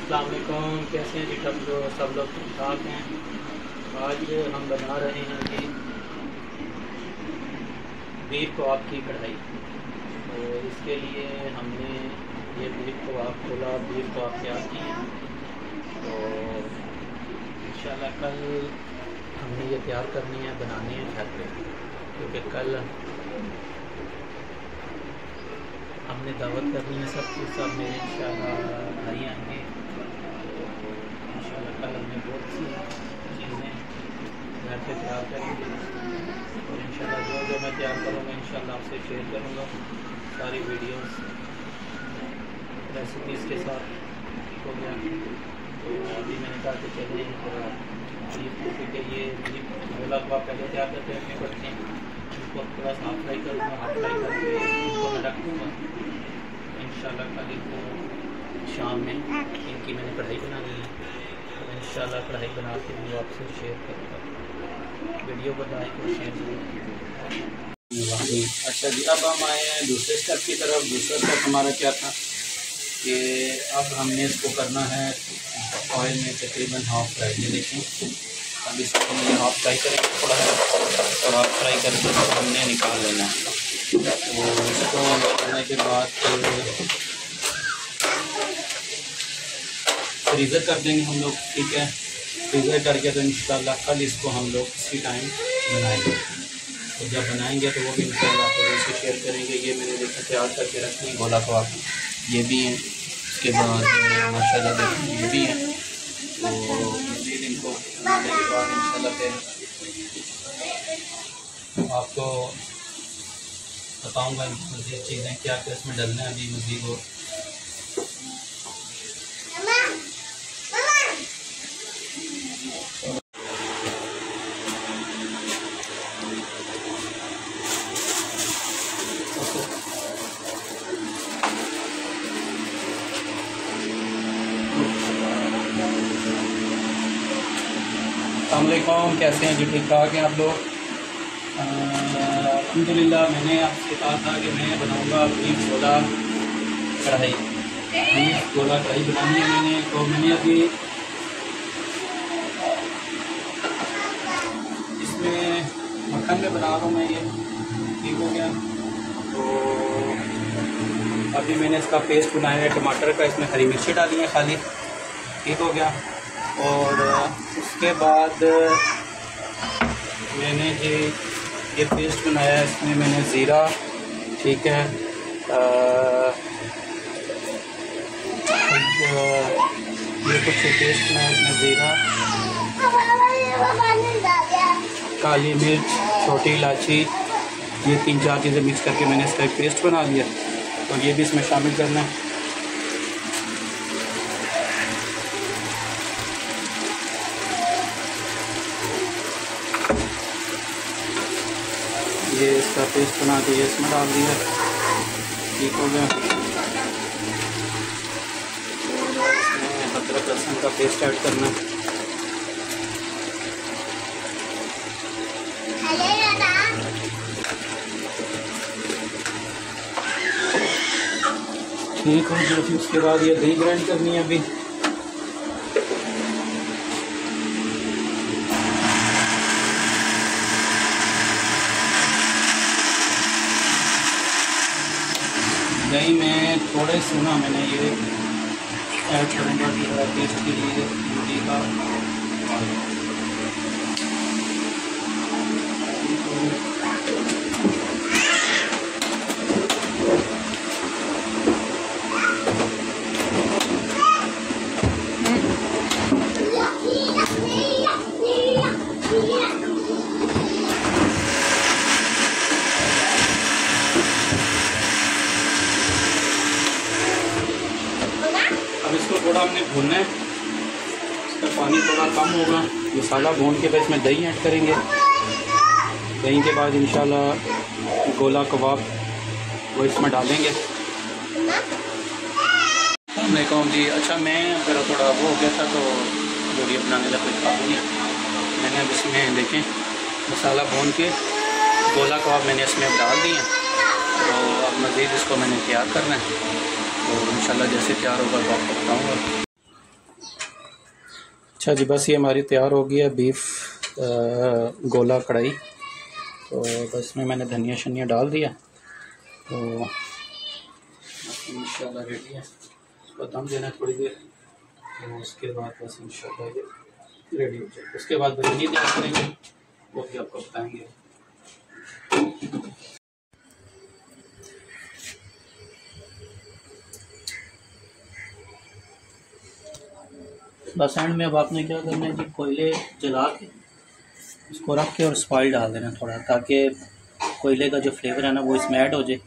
अस्सलाम वालेकुम, कैसे हैं जी सब लोग ठीक ठाक हैं। आज हम बना रहे हैं जी बीफ कबाब की कढ़ाई। तो इसके लिए हमने ये बीफ कबाब खोला, बीफ कबाब तैयार किए हैं। तो इंशाल्लाह कल हमने ये तैयार करनी है, बनानी है घर पे, क्योंकि कल हमने दावत करनी है। सब मेरे इंशाल्लाह भाई आएंगे। इंशाल्लाह कल हमने बहुत सी चीज़ें घर पे तैयार करेंगे और इंशाल्लाह जो मैं तैयार करूँगा इंशाल्लाह आपसे शेयर करूँगा सारी वीडियोस रेसिपीज़ के साथ। ठीक हो गया। तो अभी मैंने कहा कि चलिए क्योंकि ये गोला कबाब पहले तैयार करके रखने पड़ते हैं। इनको थोड़ा सा हाफ फ्राई करूँगा, हाफ फ्राई करके इनको मैं रख दूँगा। इंशाल्लाह कल इनको शाम में इनकी मैंने कढ़ाई बनानी है, तो इंशाल्लाह कढ़ाई बना के मैं आपसे शेयर करूँगा। वीडियो को लाइक और शेयर जरूर कीजिए। अच्छा जी, अब हम आए हैं दूसरे स्टेप की तरफ। दूसरा स्टेप हमारा क्या था कि अब हमने इसको करना है ऑयल में तकरीबन हाफ फ्राई। ये देखें, अब इसको हमने हाफ फ्राई करेंगे थोड़ा सा, और हाफ फ्राई करके इसको हमने निकाल लेना है। तो इसको निकालने के बाद फ्रीज़र कर देंगे हम लोग। ठीक है, फ्रीज़र करके तो इंशाल्लाह कल इसको हम लोग इसी टाइम बनाएंगे। तो जब बनाएंगे तो वो भी इंशाल्लाह आपको इससे शेयर करेंगे। ये मैंने देखा तैयार करके रखी है गोला कबाब, ये भी हैं। उसके बाद माशाल्लाह देखिए ये भी हैं। तो मज़ीद इनको बनाने के बाद इंशाल्लाह फिर आपको बताऊँगा मज़ीद चीज़ें क्या क्या इसमें डलना है अभी मज़ीद। और अस्सलामुअलैकुम, कैसे हैं जी, ठीक ठाक हैं आप लोग। अल्हम्दुलिल्लाह मैंने आपसे कहा था कि मैं बनाऊंगा बीफ गोला कढ़ाई। बीफ गोला कढ़ाई बनानी है मैंने। तो मैंने अभी इसमें मक्खन में बना रहा हूँ मैं ये। ठीक हो गया। तो अभी मैंने इसका पेस्ट बनाया है टमाटर का, इसमें हरी मिर्ची डाली है खाली। ठीक हो गया। और उसके बाद मैंने ये पेस्ट बनाया है, इसमें मैंने ज़ीरा, ठीक है, ये कुछ पेस्ट बनाया इसमें ज़ीरा, काली मिर्च, छोटी इलायची, ये 3-4 चीज़ें मिक्स करके मैंने इसका एक पेस्ट बना लिया। और ये भी इसमें शामिल करना है। ये इसका पेस्ट बना के ये इसमें डाल दिया। ठीक हो गया। इसमें अदरक लहसुन का पेस्ट ऐड करना। ठीक हो गया। फिर उसके बाद ये दही ग्राइंड करनी है अभी। दही में थोड़े से ना मैंने ये ऐड करूँगा थोड़ा टेस्ट के लिए रोटी का। थोड़ा हमने भूनना है, इसका पानी थोड़ा कम होगा। मसाला भून के बाद इसमें दही ऐड करेंगे। दही के बाद इंशाल्लाह गोला कबाब वो इसमें डालेंगे। अस्सलामुअलैकुम जी। अच्छा, मैं ज़रा थोड़ा वो हो गया था तो वीडियो बनाने का कोई काबू नहीं। मैंने अब इसमें देखें मसाला भून के गोला कबाब मैंने इसमें डाल दिए। तो अब मज़ीद इसको मैंने तैयार करना है। तो इंशाल्लाह जैसे तैयार होगा तो आपको बताऊँगा। अच्छा जी, बस ये हमारी तैयार हो गई है बीफ गोला कढ़ाई। तो बस में मैंने धनिया शनिया डाल दिया, तो इंशाल्लाह रेडी है। इसको दम देना थोड़ी देर, तो उसके बाद बस इंशाल्लाह ये रेडी हो जाए। उसके बाद बिरयानी तैयार करेंगे, वो भी आपको बताएंगे। बस एंड में अब आपने क्या करना है जी, कोयले जला के इसको रख के और स्पाइल डाल देना थोड़ा, ताकि कोयले का जो फ्लेवर है ना वो इसमें ऐड हो जाए।